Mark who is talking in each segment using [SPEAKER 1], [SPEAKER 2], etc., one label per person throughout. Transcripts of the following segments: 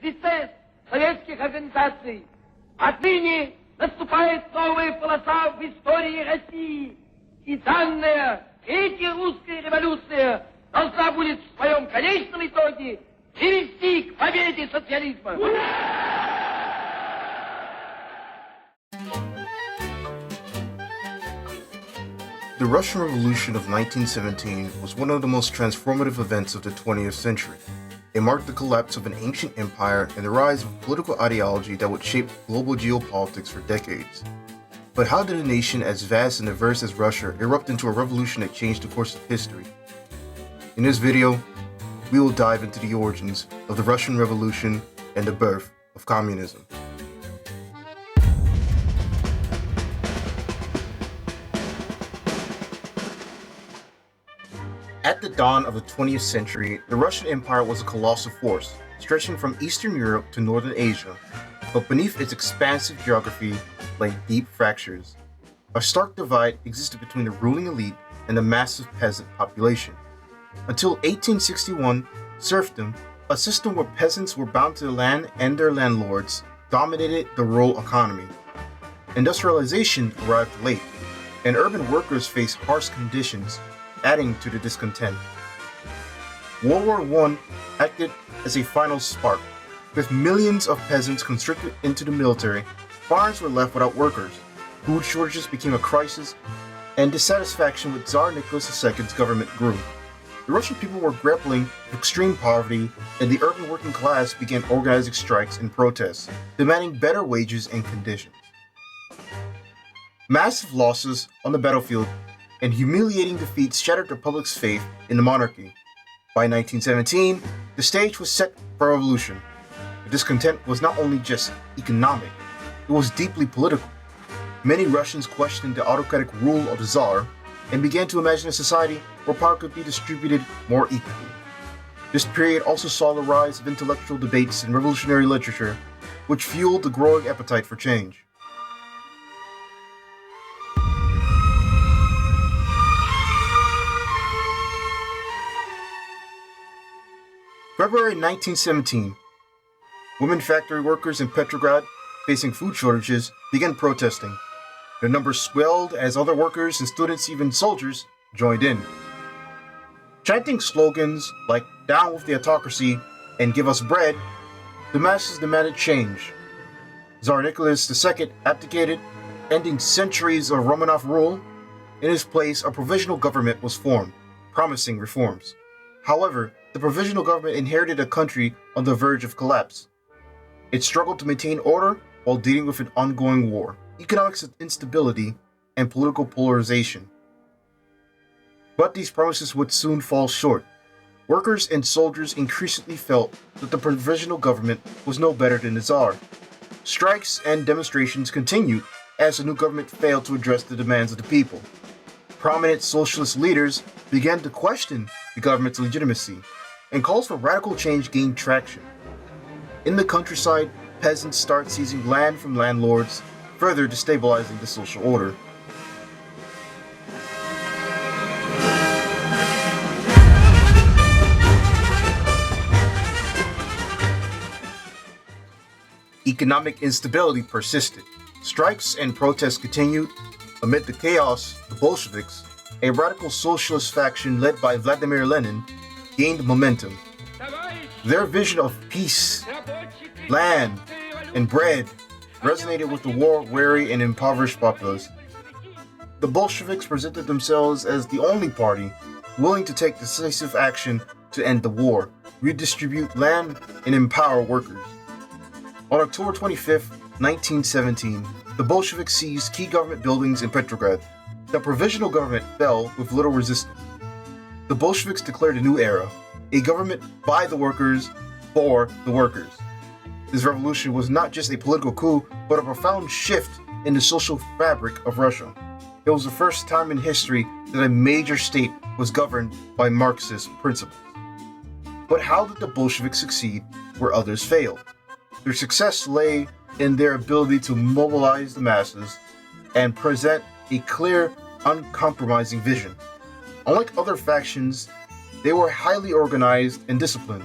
[SPEAKER 1] трistesse советских организаций. Отныне наступает новая полоса в истории России, и данная третья русская революция должна будет в своем конечном итоге привести к победе социализма.
[SPEAKER 2] The Russian Revolution of 1917 was one of the most transformative events of the 20th century. It marked the collapse of an ancient empire and the rise of a political ideology that would shape global geopolitics for decades. But how did a nation as vast and diverse as Russia erupt into a revolution that changed the course of history? In this video, we will dive into the origins of the Russian Revolution and the birth of communism. At the dawn of the 20th century, the Russian Empire was a colossal force, stretching from Eastern Europe to Northern Asia, but beneath its expansive geography lay deep fractures. A stark divide existed between the ruling elite and the massive peasant population. Until 1861, serfdom, a system where peasants were bound to the land and their landlords, dominated the rural economy. Industrialization arrived late, and urban workers faced harsh conditions, adding to the discontent. World War I acted as a final spark. With millions of peasants conscripted into the military, farms were left without workers, food shortages became a crisis, and dissatisfaction with Tsar Nicholas II's government grew. The Russian people were grappling with extreme poverty, and the urban working class began organizing strikes and protests, demanding better wages and conditions. Massive losses on the battlefield and humiliating defeats shattered the public's faith in the monarchy. By 1917, the stage was set for a revolution. The discontent was not only just economic, it was deeply political. Many Russians questioned the autocratic rule of the Tsar and began to imagine a society where power could be distributed more equally. This period also saw the rise of intellectual debates and revolutionary literature, which fueled the growing appetite for change. February 1917, women factory workers in Petrograd, facing food shortages, began protesting. Their numbers swelled as other workers and students, even soldiers, joined in. Chanting slogans like "Down with the autocracy" and "Give us bread," the masses demanded change. Tsar Nicholas II abdicated, ending centuries of Romanov rule. In his place, a provisional government was formed, promising reforms. However, the provisional government inherited a country on the verge of collapse. It struggled to maintain order while dealing with an ongoing war, economic instability, and political polarization. But these promises would soon fall short. Workers and soldiers increasingly felt that the provisional government was no better than the Tsar. Strikes and demonstrations continued as the new government failed to address the demands of the people. Prominent socialist leaders began to question the government's legitimacy, and calls for radical change gained traction. In the countryside, peasants start seizing land from landlords, further destabilizing the social order. Economic instability persisted. Strikes and protests continued. Amid the chaos, the Bolsheviks, a radical socialist faction led by Vladimir Lenin, gained momentum. Their vision of peace, land, and bread resonated with the war-weary and impoverished populace. The Bolsheviks presented themselves as the only party willing to take decisive action to end the war, redistribute land, and empower workers. On October 25, 1917, the Bolsheviks seized key government buildings in Petrograd. The provisional government fell with little resistance. The Bolsheviks declared a new era, a government by the workers, for the workers. This revolution was not just a political coup, but a profound shift in the social fabric of Russia. It was the first time in history that a major state was governed by Marxist principles. But how did the Bolsheviks succeed where others failed? Their success lay in their ability to mobilize the masses and present a clear, uncompromising vision. Unlike other factions, they were highly organized and disciplined.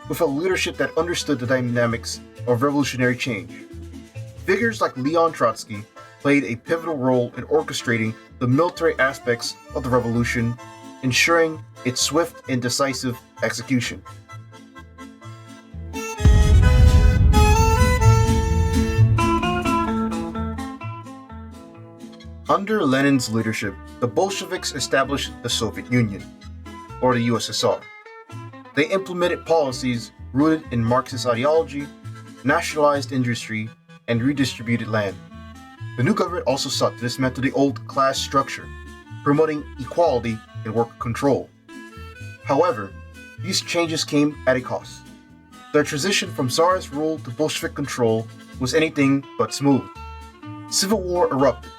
[SPEAKER 2] with a leadership that understood the dynamics of revolutionary change. Figures like Leon Trotsky played a pivotal role in orchestrating the military aspects of the revolution, ensuring its swift and decisive execution. Under Lenin's leadership, the Bolsheviks established the Soviet Union, or the USSR. They implemented policies rooted in Marxist ideology, nationalized industry, and redistributed land. The new government also sought to dismantle the old class structure, promoting equality and worker control. However, these changes came at a cost. The transition from Tsarist rule to Bolshevik control was anything but smooth. Civil war erupted,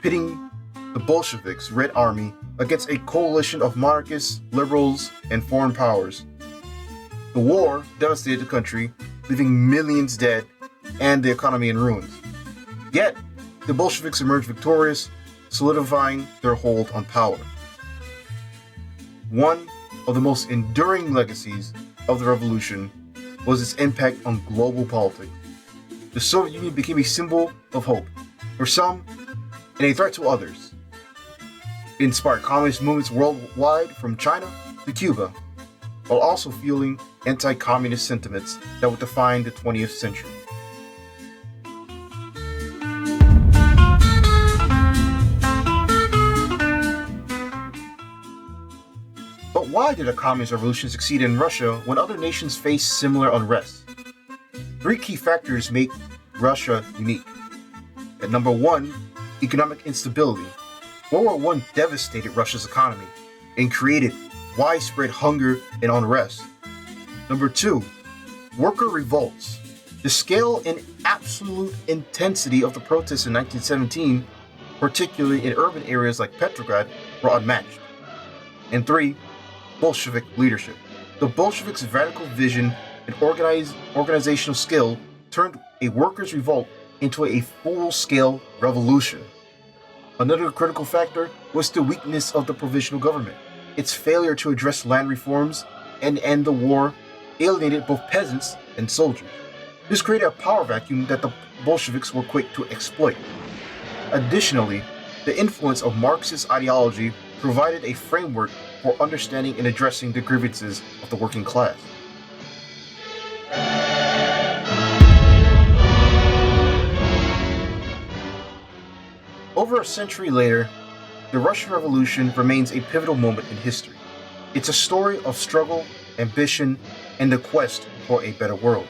[SPEAKER 2] pitting the Bolsheviks' Red Army against a coalition of monarchists, liberals, and foreign powers. The war devastated the country, leaving millions dead and the economy in ruins. Yet, the Bolsheviks emerged victorious, solidifying their hold on power. One of the most enduring legacies of the revolution was its impact on global politics. The Soviet Union became a symbol of hope for some and a threat to others. It inspired communist movements worldwide from China to Cuba, while also fueling anti-communist sentiments that would define the 20th century. But why did a communist revolution succeed in Russia when other nations faced similar unrest? Three key factors make Russia unique. At number one, economic instability. World War I devastated Russia's economy and created widespread hunger and unrest. Number two, worker revolts. The scale and absolute intensity of the protests in 1917, particularly in urban areas like Petrograd, were unmatched. And three, Bolshevik leadership. The Bolsheviks' radical vision and organizational skill turned a workers' revolt into a full-scale revolution. Another critical factor was the weakness of the provisional government. Its failure to address land reforms and end the war alienated both peasants and soldiers. This created a power vacuum that the Bolsheviks were quick to exploit. Additionally, the influence of Marxist ideology provided a framework for understanding and addressing the grievances of the working class. Over a century later, the Russian Revolution remains a pivotal moment in history. It's a story of struggle, ambition, and the quest for a better world.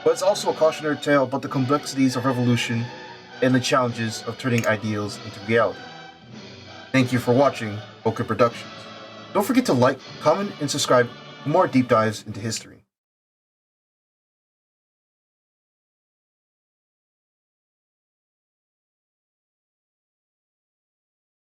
[SPEAKER 2] But it's also a cautionary tale about the complexities of revolution and the challenges of turning ideals into reality. Thank you for watching Okin Productions. Don't forget to like, comment, and subscribe for more deep dives into history.